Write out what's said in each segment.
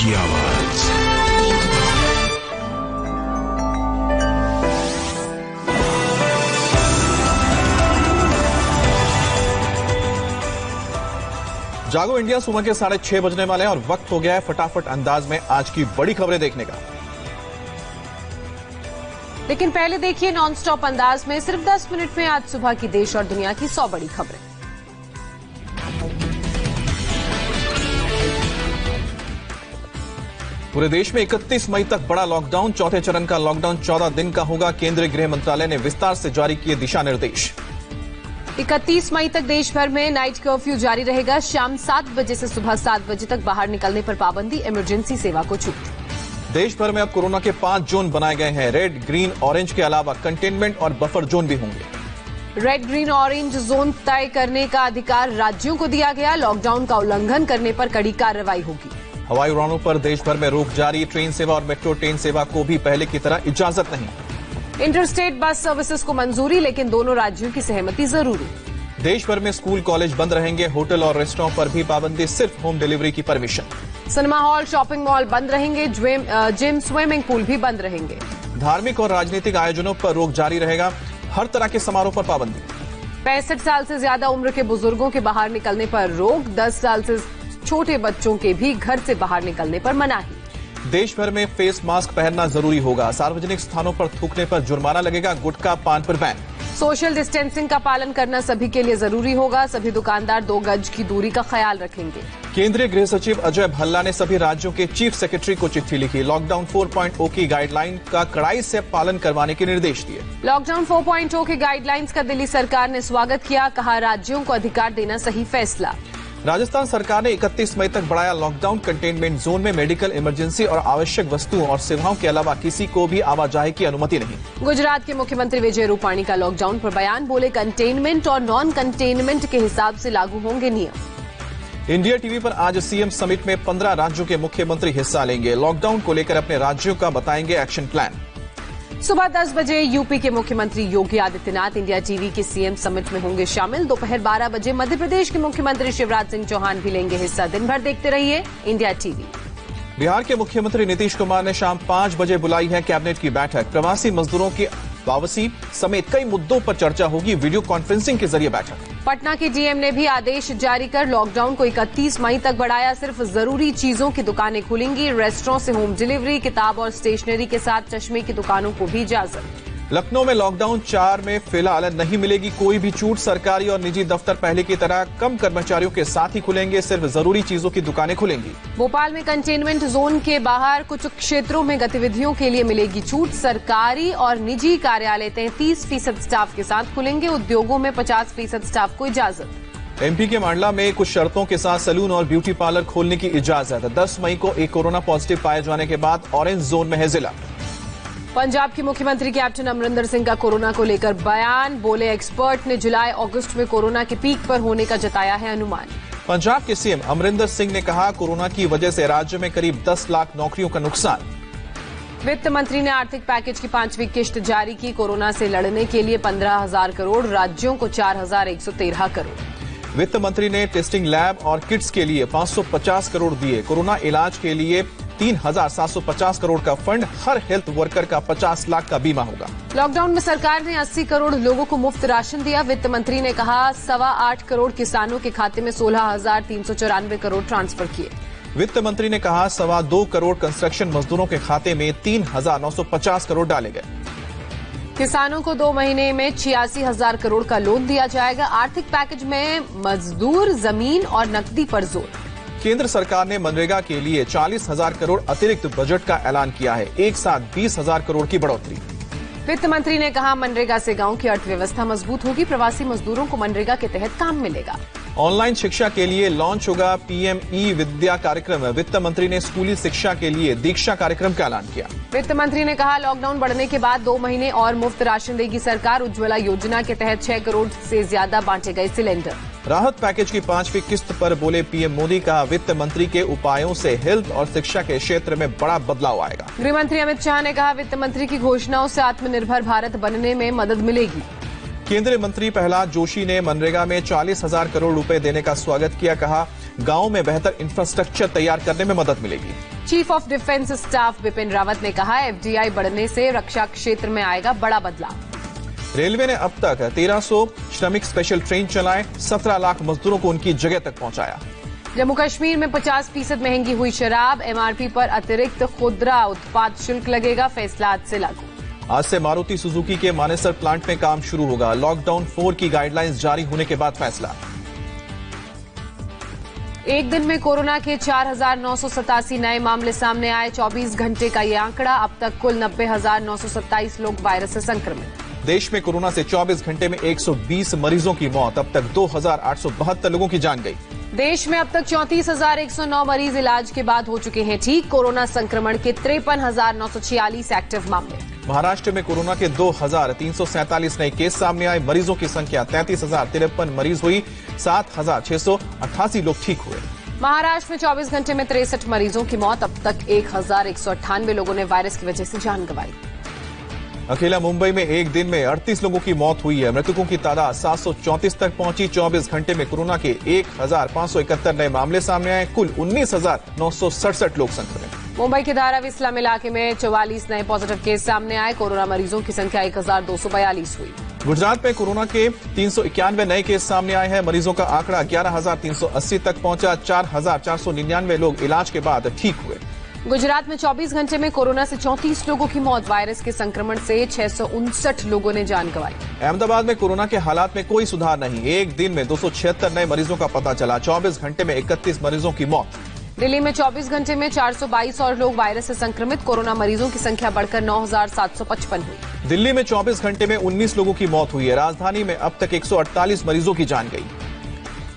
की आवाज। जागो इंडिया सुबह के 6:30 बजने वाले हैं और वक्त हो गया है फटाफट अंदाज में आज की बड़ी खबरें देखने का। लेकिन पहले देखिए नॉन स्टॉप अंदाज में सिर्फ 10 मिनट में आज सुबह की देश और दुनिया की 100 बड़ी खबरें। पूरे देश में 31 मई तक बड़ा लॉकडाउन। चौथे चरण का लॉकडाउन 14 दिन का होगा। केंद्रीय गृह मंत्रालय ने विस्तार से जारी किए दिशा निर्देश। 31 मई तक देश भर में नाइट कर्फ्यू जारी रहेगा। शाम 7 बजे से सुबह 7 बजे तक बाहर निकलने पर पाबंदी। इमरजेंसी सेवा को छूट। देश भर में अब कोरोना के 5 जोन बनाए गए हैं। रेड, ग्रीन, ऑरेंज के अलावा कंटेनमेंट और बफर जोन भी होंगे। रेड, ग्रीन, ऑरेंज जोन तय करने का अधिकार राज्यों को दिया गया। लॉकडाउन का उल्लंघन करने पर कड़ी कार्रवाई होगी। हवाई उड़ानों पर देश भर में रोक जारी। ट्रेन सेवा और मेट्रो ट्रेन सेवा को भी पहले की तरह इजाजत नहीं। इंटरस्टेट बस सर्विसेज को मंजूरी, लेकिन दोनों राज्यों की सहमति जरूरी। देश भर में स्कूल कॉलेज बंद रहेंगे। होटल और रेस्टोरेंट पर भी पाबंदी, सिर्फ होम डिलीवरी की permission. Cinema hall, shopping mall बंद रहेंगे। जिम, स्विमिंग पूल भी बंद रहेंगे। धार्मिक और राजनीतिक आयोजनों पर रोक जारी रहेगा। हर तरह के समारोह पर पाबंदी। 65 साल से ज्यादा उम्र के बुजुर्गों के बाहर निकलने पर रोक। 10 साल से छोटे बच्चों के भी घर से बाहर निकलने पर मनाही। देश भर में फेस मास्क पहनना जरूरी होगा। सार्वजनिक स्थानों पर थूकने पर जुर्माना लगेगा। गुटखा, पान पर बैन। सोशल डिस्टेंसिंग का पालन करना सभी के लिए जरूरी होगा। सभी दुकानदार 2 गज की दूरी का ख्याल रखेंगे। केंद्रीय गृह सचिव अजय भल्ला ने सभी राज्यों के चीफ सेक्रेटरी को चिट्ठी लिखी। लॉकडाउन 4.0 की गाइडलाइन का कड़ाई से पालन करवाने के निर्देश दिए। लॉकडाउन 4.0 के गाइडलाइंस का दिल्ली सरकार ने स्वागत किया। कहा राज्यों को अधिकार देना सही फैसला। राजस्थान सरकार ने 31 मई तक बढ़ाया लॉकडाउन। कंटेनमेंट जोन में मेडिकल इमरजेंसी और आवश्यक वस्तुओं और सेवाओं के अलावा किसी को भी आवाजाही की अनुमति नहीं। गुजरात के मुख्यमंत्री विजय रूपाणी का लॉकडाउन पर बयान। बोले कंटेनमेंट और नॉन कंटेनमेंट के हिसाब से लागू होंगे नियम। इंडिया टीवी पर आज सीएम समिट में 15 राज्यों के मुख्यमंत्री हिस्सा लेंगे। लॉकडाउन को लेकर अपने राज्यों का बताएंगे एक्शन प्लान। सुबह 10 बजे यूपी के मुख्यमंत्री योगी आदित्यनाथ इंडिया टीवी के सीएम समिट में होंगे शामिल। दोपहर 12 बजे मध्य प्रदेश के मुख्यमंत्री शिवराज सिंह चौहान भी लेंगे हिस्सा। दिन भर देखते रहिए इंडिया टीवी। बिहार के मुख्यमंत्री नीतीश कुमार ने शाम 5 बजे बुलाई है कैबिनेट की बैठक। प्रवासी मजदूरों की वापसी समेत कई मुद्दों पर चर्चा होगी। वीडियो कॉन्फ्रेंसिंग के जरिए बैठक। पटना के डीएम ने भी आदेश जारी कर लॉकडाउन को 31 मई तक बढ़ाया। सिर्फ जरूरी चीजों की दुकानें खुलेंगी। रेस्टोरेंट से होम डिलीवरी, किताब और स्टेशनरी के साथ चश्मे की दुकानों को भी इजाजत। लखनऊ में लॉकडाउन 4 में फिलहाल नहीं मिलेगी कोई भी छूट। सरकारी और निजी दफ्तर पहले की तरह कम कर्मचारियों के साथ ही खुलेंगे। सिर्फ जरूरी चीजों की दुकानें खुलेंगी। भोपाल में कंटेनमेंट जोन के बाहर कुछ क्षेत्रों में गतिविधियों के लिए मिलेगी छूट। सरकारी और निजी कार्यालय 33% स्टाफ के साथ खुलेंगे। उद्योगों में 50% स्टाफ को इजाजत। एमपी के मांडला में कुछ शर्तों के साथ सैलून और ब्यूटी पार्लर खोलने की इजाजत। 10 मई को एक कोरोना पॉजिटिव पाए जाने के बाद ऑरेंज जोन में है जिला। पंजाब के मुख्यमंत्री कैप्टन अमरिंदर सिंह का कोरोना को लेकर बयान। बोले एक्सपर्ट ने जुलाई अगस्त में कोरोना के पीक पर होने का जताया है अनुमान। पंजाब के सीएम अमरिंदर सिंह ने कहा कोरोना की वजह से राज्य में करीब 10 लाख नौकरियों का नुकसान। वित्त मंत्री ने आर्थिक पैकेज की 5वीं किश्त जारी की। कोरोना से लड़ने के लिए 15,000 करोड़, राज्यों को 4,113 करोड़। वित्त मंत्री ने टेस्टिंग लैब और किट्स के लिए 550 करोड़ दिए। कोरोना इलाज के लिए 3,750 करोड़ का फंड। हर हेल्थ वर्कर का 50 लाख का बीमा होगा। लॉकडाउन में सरकार ने 80 करोड़ लोगों को मुफ्त राशन दिया। वित्त मंत्री ने कहा 8.25 करोड़ किसानों के खाते में 16,394 करोड़ ट्रांसफर किए। वित्त मंत्री ने कहा 2.25 करोड़ कंस्ट्रक्शन मजदूरों के खाते में 3,950 करोड़ डाले गए। किसानों को 2 महीने में 86,000 करोड़ का लोन दिया जाएगा। आर्थिक पैकेज में मजदूर, जमीन और नकदी पर जोर। केंद्र सरकार ने मनरेगा के लिए 40,000 करोड़ अतिरिक्त बजट का ऐलान किया है। एक साथ 20,000 करोड़ की बढ़ोतरी। वित्त मंत्री ने कहा मनरेगा से गांव की अर्थव्यवस्था मजबूत होगी। प्रवासी मजदूरों को मनरेगा के तहत काम मिलेगा। ऑनलाइन शिक्षा के लिए लॉन्च होगा पीएम ई विद्या कार्यक्रम। वित्त मंत्री ने स्कूली शिक्षा के लिए दीक्षा कार्यक्रम का ऐलान किया। वित्त मंत्री ने कहा लॉकडाउन बढ़ने के बाद 2 महीने और मुफ्त राशन देगी सरकार। उज्ज्वला योजना के तहत 6 करोड़ से ज्यादा बांटे गए सिलेंडर। राहत पैकेज की 5वीं किस्त पर बोले पीएम मोदी। का वित्त मंत्री के उपायों से हेल्थ और शिक्षा के क्षेत्र में बड़ा बदलाव आएगा। गृह मंत्री अमित शाह ने कहा वित्त मंत्री की घोषणाओं से आत्मनिर्भर भारत बनने में मदद मिलेगी। केंद्रीय मंत्री प्रहलाद जोशी ने मनरेगा में 40,000 करोड़ रुपए देने का स्वागत किया। कहा गांवों में बेहतर इंफ्रास्ट्रक्चर तैयार करने में मदद मिलेगी। Chief of defence staff Bipin Rawat ने कहा, एफडीआई बढ़ने से रक्षा क्षेत्र में आएगा बड़ा बदलाव। रेलवे ने अब तक 1300 श्रमिक स्पेशल ट्रेन चलाए, 17 लाख मजदूरों को उनकी जगह तक पहुंचाया। जम्मू कश्मीर में 50% महंगी हुई शराब, एमआरपी पर अतिरिक्त खुदरा उत्पाद शुल्क लगेगा, फैसला आज से लागू। आज से मारुति सुजुकी के मानेसर प्लांट में काम शुरू होगा, लॉकडाउन 4 की गाइडलाइंस जारी होने के बाद फैसला। एक दिन में कोरोना के 4,987 नए मामले सामने आए, 24 घंटे का ये आंकड़ा। अब तक कुल 90,927 लोग वायरस से संक्रमित। देश में कोरोना से 24 घंटे में 120 मरीजों की मौत, अब तक 2,872 लोगों की जान गई। देश में अब तक 34,109 मरीज इलाज के बाद हो चुके हैं ठीक। कोरोना संक्रमण के 53,946 एक्टिव मामले। महाराष्ट्र में कोरोना के 2,347 नए केस सामने आए, मरीजों की संख्या 33,053 मरीज हुई, 7,688 लोग ठीक हुए। महाराष्ट्र में 24 घंटे में 63 मरीजों की मौत, अब तक 1,198 लोगों ने वायरस की वजह से जान गंवाई। अकेला मुंबई में एक दिन में 38 लोगों की मौत हुई है, मृतकों की तादाद 734 तक पहुंची। 24 घंटे में कोरोना के 1,571 नए मामले सामने आए, कुल 19,967 लोग संक्रमित। मुंबई के धारावी इस्लाम इलाके में 44 नए पॉजिटिव केस सामने आए, कोरोना मरीजों की संख्या 1,242 हुई। गुजरात में कोरोना के 391 नए केस सामने आए हैं, मरीजों का आंकड़ा 11,380 तक पहुंचा, 4,499 लोग इलाज के बाद ठीक हुए। गुजरात में 24 घंटे में कोरोना से 34 लोगों की मौत, वायरस के संक्रमण से 659 लोगों ने जान गंवाई। अहमदाबाद में कोरोना के हालात में कोई सुधार नहीं, एक दिन में 276 नए मरीजों का पता चला, 24 घंटे में 31 मरीजों की मौत। दिल्ली में 24 घंटे में 422 और लोग वायरस से संक्रमित, कोरोना मरीजों की संख्या बढ़कर 9,755 हुई। दिल्ली में 24 घंटे में 19 लोगों की मौत हुई है, राजधानी में अब तक 148 मरीजों की जान गई।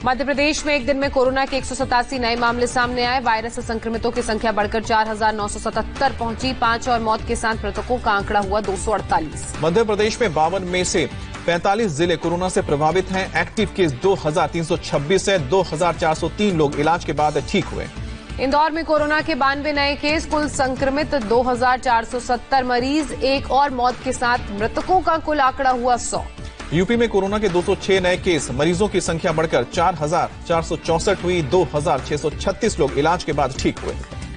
मध्य प्रदेश में एक दिन में कोरोना के 187 नए मामले सामने आए, वायरस से संक्रमितों की संख्या बढ़कर 4,977 पहुंची, 5 और मौत के साथ मृतकों का आंकड़ा हुआ 248। मध्य प्रदेश में 52 में से 45 जिले कोरोना से प्रभावित हैं, एक्टिव केस 2,326 है, 2,403 लोग इलाज के बाद ठीक हुए। इंदौर में कोरोना के 92 नए केस, कुल संक्रमित 2,470 मरीज, एक और मौत के साथ मृतकों का कुल आंकड़ा हुआ 100। यूपी में कोरोना के 206 नए केस, मरीजों की संख्या बढ़कर 4,464 हुई, 2,636 लोग इलाज के बाद ठीक हुए।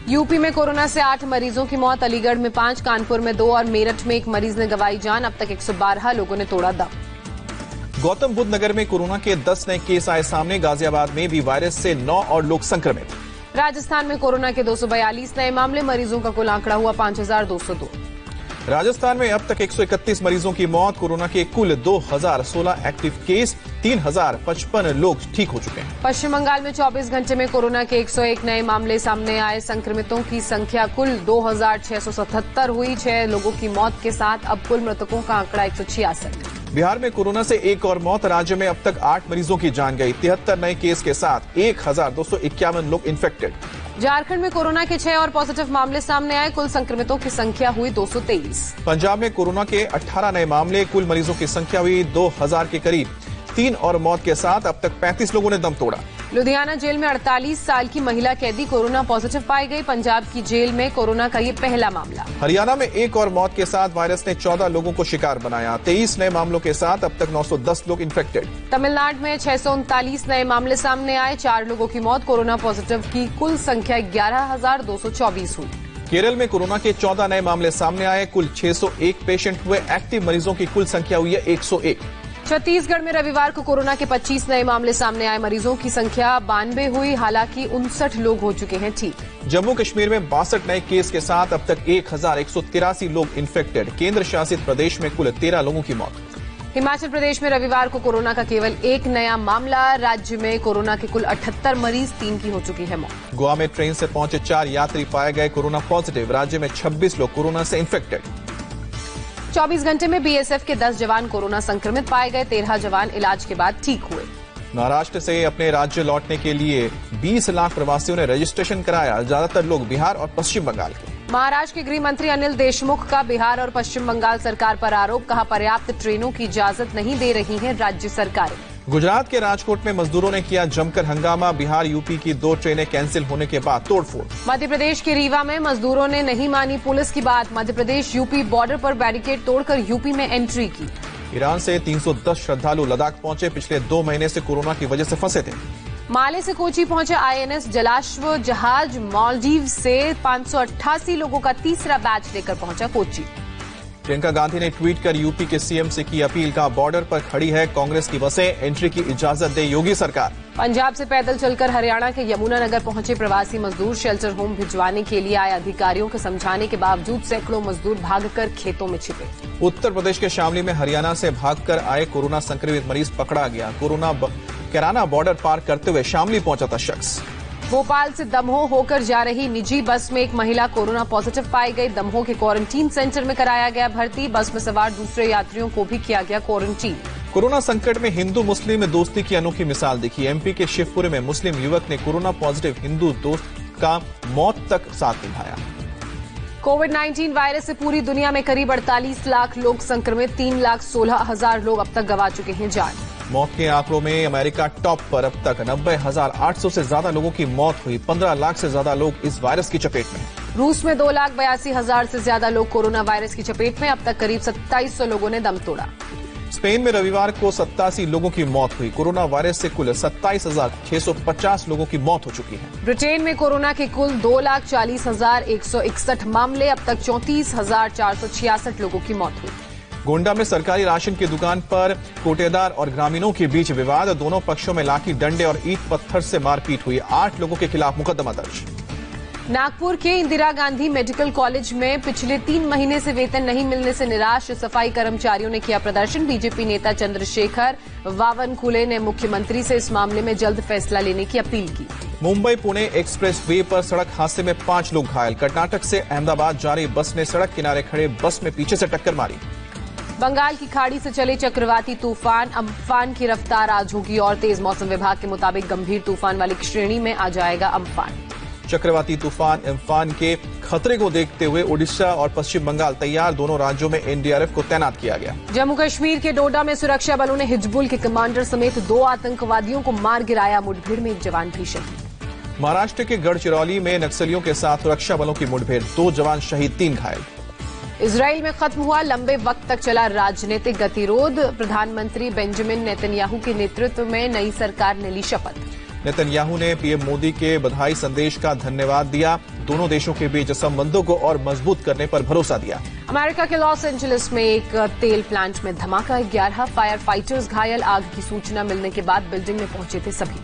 यूपी में कोरोना से 8 मरीजों की मौत, अलीगढ़ में 5, कानपुर में 2 और मेरठ में 1 मरीज ने गंवाई जान, अब तक 112 लोगों ने तोड़ा दम। गौतम बुद्ध नगर में कोरोना के 10 नए केस आए सामने, गाजियाबाद में भी वायरस से 9 और लोग संक्रमित। राजस्थान में कोरोना के 242 नए मामले, मरीजों का कुल आंकड़ा हुआ 5,202। राजस्थान में अब तक 131 मरीजों की मौत, कोरोना के कुल 2,016 एक्टिव केस, 3,055 लोग ठीक हो चुके हैं। पश्चिम बंगाल में 24 घंटे में कोरोना के 101 नए मामले सामने आए, संक्रमितों की संख्या कुल 2,677 हुई, 6 लोगों की मौत के साथ अब कुल मृतकों का आंकड़ा 166। बिहार में कोरोना से एक और मौत, राज्य में अब तक 8 मरीजों की जान गई, 73 नए केस के साथ 1,251 लोग इन्फेक्टेड। झारखंड में कोरोना के 6 और पॉजिटिव मामले सामने आए, कुल संक्रमितों की संख्या हुई 223। पंजाब में कोरोना के 18 नए मामले, कुल मरीजों की संख्या हुई 2,000 के करीब, 3 और मौत के साथ अब तक 35 लोगों ने दम तोड़ा। लुधियाना जेल में 48 साल की महिला कैदी कोरोना पॉजिटिव पाई गई, पंजाब की जेल में कोरोना का ये पहला मामला। हरियाणा में एक और मौत के साथ वायरस ने 14 लोगों को शिकार बनाया, 23 नए मामलों के साथ अब तक 910 लोग इन्फेक्टेड। तमिलनाडु में 639 नए मामले सामने आए, 4 लोगों की मौत, कोरोना पॉजिटिव की कुल संख्या 11,224 हुई। केरल में कोरोना के 14 नए मामले सामने आए, कुल 601 पेशेंट हुए, एक्टिव मरीजों की कुल संख्या हुई है 101। छत्तीसगढ़ में रविवार को कोरोना के 25 नए मामले सामने आए, मरीजों की संख्या 92 हुई, हालांकि 59 लोग हो चुके हैं ठीक। जम्मू कश्मीर में 62 नए केस के साथ अब तक 1,183 लोग इन्फेक्टेड, केंद्र शासित प्रदेश में कुल 13 लोगों की मौत। हिमाचल प्रदेश में रविवार को कोरोना का केवल एक नया मामला, राज्य में कोरोना के कुल 78 मरीज, 3 की हो चुकी है मौत। गोवा में ट्रेन से पहुंचे 4 यात्री पाए गए कोरोना पॉजिटिव, राज्य में 26 लोग कोरोना से इन्फेक्टेड। 24 घंटे में बीएसएफ के 10 जवान कोरोना संक्रमित पाए गए, 13 जवान इलाज के बाद ठीक हुए। महाराष्ट्र से अपने राज्य लौटने के लिए 20 लाख प्रवासियों ने रजिस्ट्रेशन कराया, ज्यादातर लोग बिहार और पश्चिम बंगाल के। महाराष्ट्र के गृह मंत्री अनिल देशमुख का बिहार और पश्चिम बंगाल सरकार पर आरोप, कहा पर्याप्त ट्रेनों की इजाजत नहीं दे रही है राज्य सरकारें। गुजरात के राजकोट में मजदूरों ने किया जमकर हंगामा, बिहार यूपी की 2 ट्रेनें कैंसिल होने के बाद तोड़फोड़। मध्य प्रदेश के रीवा में मजदूरों ने नहीं मानी पुलिस की बात, मध्य प्रदेश यूपी बॉर्डर पर बैरिकेड तोड़कर यूपी में एंट्री की। ईरान से 310 श्रद्धालु लद्दाख पहुंचे, पिछले 2 महीने से कोरोना की वजह से फंसे थे। माले से कोची पहुंचे आईएनएस जलाश्व जहाज मालदीव से 588 लोगों का तीसरा बैच लेकर पहुंचा कोची। प्रियंका गांधी ने ट्वीट कर यूपी के सीएम से की अपील, का बॉर्डर पर खड़ी है कांग्रेस की बसें, एंट्री की इजाजत दे योगी सरकार। पंजाब से पैदल चलकर हरियाणा के यमुनानगर पहुंचे प्रवासी मजदूर शेल्टर होम भिजवाने के लिए आए अधिकारियों के समझाने के बावजूद सैकड़ों मजदूर भागकर खेतों में छिपे। उत्तर प्रदेश के शामली में हरियाणा से भागकर आए कोरोना संक्रमित मरीज पकड़ा गया। कैराना बॉर्डर पार करते हुए शामली पहुंचा था शख्स। भोपाल से दमोह होकर जा रही निजी बस में एक महिला कोरोना पॉजिटिव पाई गई। दमोह के क्वारंटीन सेंटर में कराया गया भर्ती। बस में सवार दूसरे यात्रियों को भी किया गया क्वारंटीन। कोरोना संकट में हिंदू मुस्लिम में दोस्ती की अनोखी मिसाल दिखी। एमपी के शिवपुरी में मुस्लिम युवक ने कोरोना पॉजिटिव हिंदू दोस्त का मौत तक साथ निभाया। कोविड-19 वायरस से पूरी दुनिया में करीब 48 लाख लोग संक्रमित, 3,16,000 लोग अब तक गंवा चुके हैं जान। मौत के आंकड़ों में अमेरिका टॉप पर, अब तक 90,800 से ज्यादा लोगों की मौत हुई। 15 लाख से ज्यादा लोग इस वायरस की चपेट में। रूस में 2,82,000 से ज्यादा लोग कोरोना वायरस की चपेट में, अब तक करीब 2700 लोगों ने दम तोड़ा। स्पेन में रविवार को 87 लोगों की मौत हुई। कोरोना वायरस से कुल 27,650 लोगों की मौत हो चुकी है। ब्रिटेन में कोरोना के कुल 2,40,161 मामले, अब तक 34,466 लोगों की मौत हुई। गोंडा में सरकारी राशन की दुकान पर कोटेदार और ग्रामीणों के बीच विवाद, दोनों पक्षों में लाठी डंडे और ईंट पत्थर से मारपीट हुई। 8 लोगों के खिलाफ मुकदमा दर्ज। नागपुर के इंदिरा गांधी मेडिकल कॉलेज में पिछले 3 महीने से वेतन नहीं मिलने से निराश सफाई कर्मचारियों ने किया प्रदर्शन। बीजेपी नेता चंद्रशेखर बावनकुले ने मुख्यमंत्री से इस मामले में जल्द फैसला लेने की अपील की। मुंबई पुणे एक्सप्रेस वे पर सड़क हादसे में 5 लोग घायल। कर्नाटक से अहमदाबाद जा रही बस ने सड़क किनारे खड़े बस में पीछे से टक्कर मारी। बंगाल की खाड़ी से चले चक्रवाती तूफान अम्फान की रफ्तार आज होगी और तेज। मौसम विभाग के मुताबिक गंभीर तूफान वाली श्रेणी में आ जाएगा अम्फान। चक्रवाती तूफान अम्फान के खतरे को देखते हुए ओडिशा और पश्चिम बंगाल तैयार, दोनों राज्यों में एनडीआरएफ को तैनात किया गया। जम्मू कश्मीर के डोडा में सुरक्षा बलों ने हिजबुल के कमांडर समेत 2 आतंकवादियों को मार गिराया। मुठभेड़ में एक जवान भी शहीद। महाराष्ट्र के गढ़चिरौली में नक्सलियों के साथ सुरक्षा बलों की मुठभेड़, 2 जवान शहीद, 3 घायल। इजराइल में खत्म हुआ लंबे वक्त तक चला राजनीतिक गतिरोध। प्रधानमंत्री बेंजामिन नेतन्याहू के नेतृत्व में नई सरकार ने ली शपथ। नेतन्याहू ने पीएम मोदी के बधाई संदेश का धन्यवाद दिया। दोनों देशों के बीच संबंधों को और मजबूत करने पर भरोसा दिया। अमेरिका के लॉस एंजलिस में एक तेल प्लांट में धमाका, 11 फायर फाइटर्स घायल। आग की सूचना मिलने के बाद बिल्डिंग में पहुंचे थे सभी।